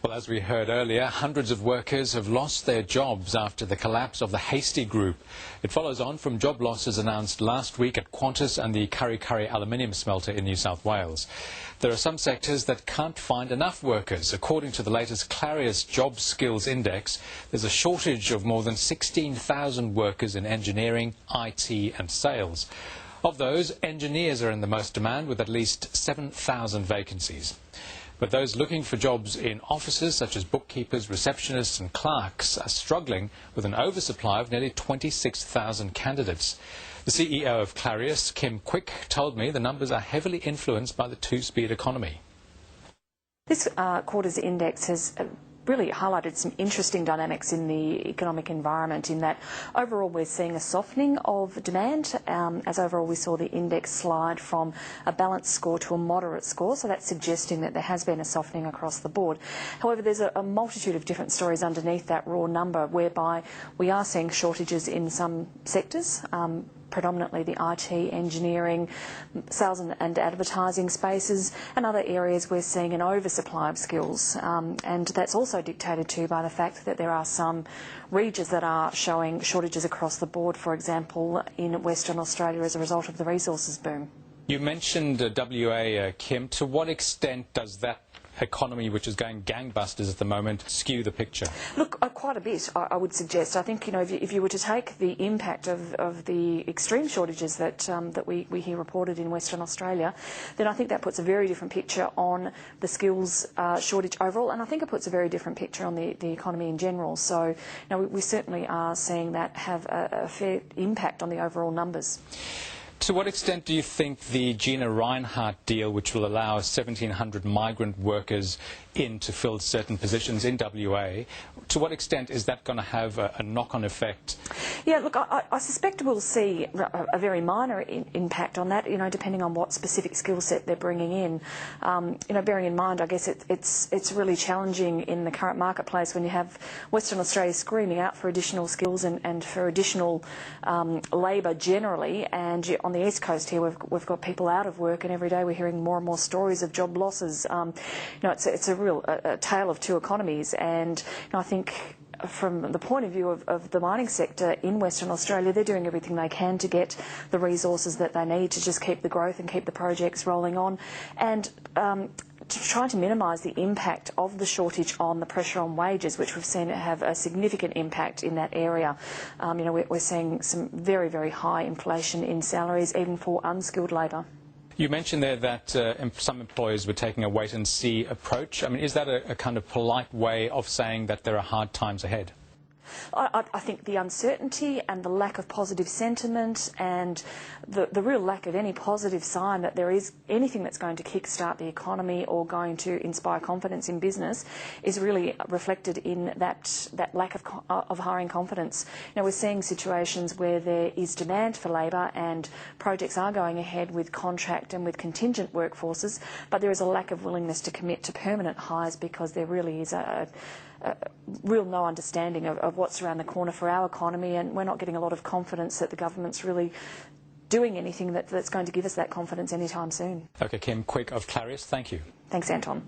Well, as we heard earlier, hundreds of workers have lost their jobs after the collapse of the Hasty Group. It follows on from job losses announced last week at Qantas and the Kurri Kurri aluminium smelter in New South Wales. There are some sectors that can't find enough workers. According to the latest Clarius Skills Index, there's a shortage of more than 16,000 workers in engineering, IT and sales. Of those, engineers are in the most demand with at least 7,000 vacancies. But those looking for jobs in offices such as bookkeepers, receptionists and clerks are struggling with an oversupply of nearly 26,000 candidates. The CEO of Clarius, Kim Quick, told me the numbers are heavily influenced by the two-speed economy. This quarter's index has really highlighted some interesting dynamics in the economic environment, in that overall we're seeing a softening of demand, as overall we saw the index slide from a balanced score to a moderate score, so that's suggesting that there has been a softening across the board. However, there's a multitude of different stories underneath that raw number, whereby we are seeing shortages in some sectors, predominantly the IT, engineering, sales and advertising spaces, and other areas we're seeing an oversupply of skills. And that's also dictated to by the fact that there are some regions that are showing shortages across the board, for example, in Western Australia as a result of the resources boom. You mentioned WA, Kim. To what extent does that economy, which is going gangbusters at the moment, skew the picture? Look, quite a bit, I would suggest. I think, if you were to take the impact of the extreme shortages that we hear reported in Western Australia, then I think that puts a very different picture on the skills shortage overall, and I think it puts a very different picture on the economy in general. So, we certainly are seeing that have a fair impact on the overall numbers. To what extent do you think the Gina Rinehart deal, which will allow 1,700 migrant workers in to fill certain positions in WA, to what extent is that going to have a knock-on effect? Yeah, look, I suspect we'll see a very minor impact on that, depending on what specific skill set they're bringing in. Bearing in mind, I guess it's really challenging in the current marketplace when you have Western Australia screaming out for additional skills and for additional labour generally, and on the East Coast here we've got people out of work, and every day we're hearing more and more stories of job losses. It's a real tale of two economies, and I think from the point of view of the mining sector in Western Australia, they're doing everything they can to get the resources that they need to just keep the growth and keep the projects rolling on, and trying to minimise the impact of the shortage on the pressure on wages, which we've seen have a significant impact in that area. We're seeing some very, very high inflation in salaries, even for unskilled labour. You mentioned there that some employers were taking a wait-and-see approach. I mean, is that a kind of polite way of saying that there are hard times ahead? I think the uncertainty and the lack of positive sentiment and the real lack of any positive sign that there is anything that's going to kickstart the economy or going to inspire confidence in business is really reflected in that lack of hiring confidence. We're seeing situations where there is demand for labour and projects are going ahead with contract and with contingent workforces, but there is a lack of willingness to commit to permanent hires because there really is a real no understanding of what's around the corner for our economy, and we're not getting a lot of confidence that the government's really doing anything that's going to give us that confidence anytime soon. OK, Kim Quick of Clarius, thank you. Thanks, Anton.